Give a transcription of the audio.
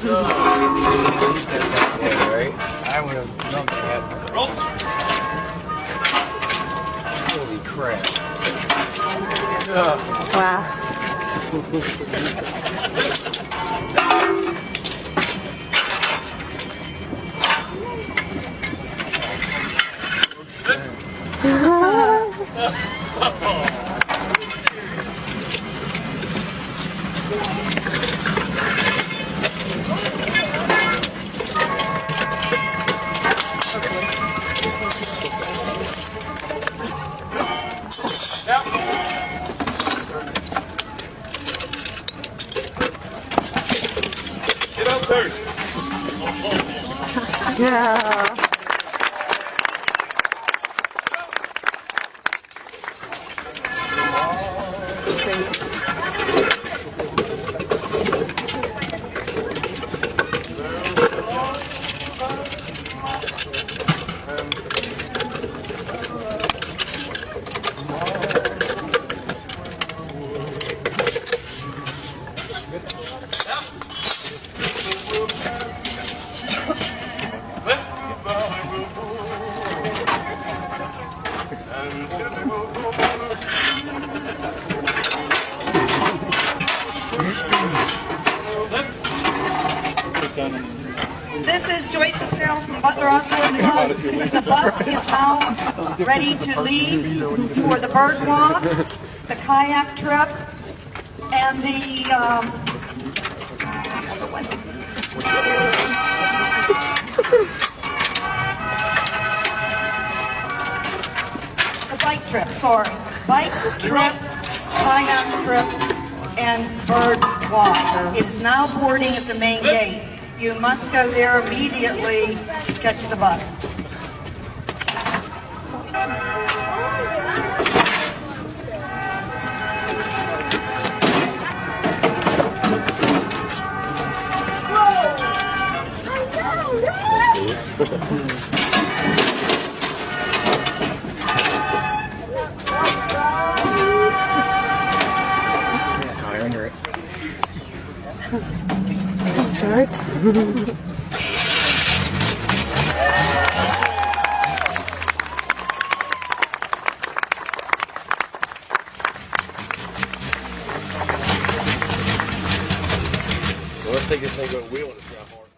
Right? I would have loved to have that. Holy crap. Wow. Get up first. Yeah. This is Joyce and Carol from Butler Osborne Club. The bus is now ready to leave for the bird walk, the kayak trip, and the bike trip, sorry. Bike trip, kayak trip, and bird walk. It's now boarding at the main gate. You must go there immediately to catch the bus. Start. Well, let's take this thing over. We want to see how hard.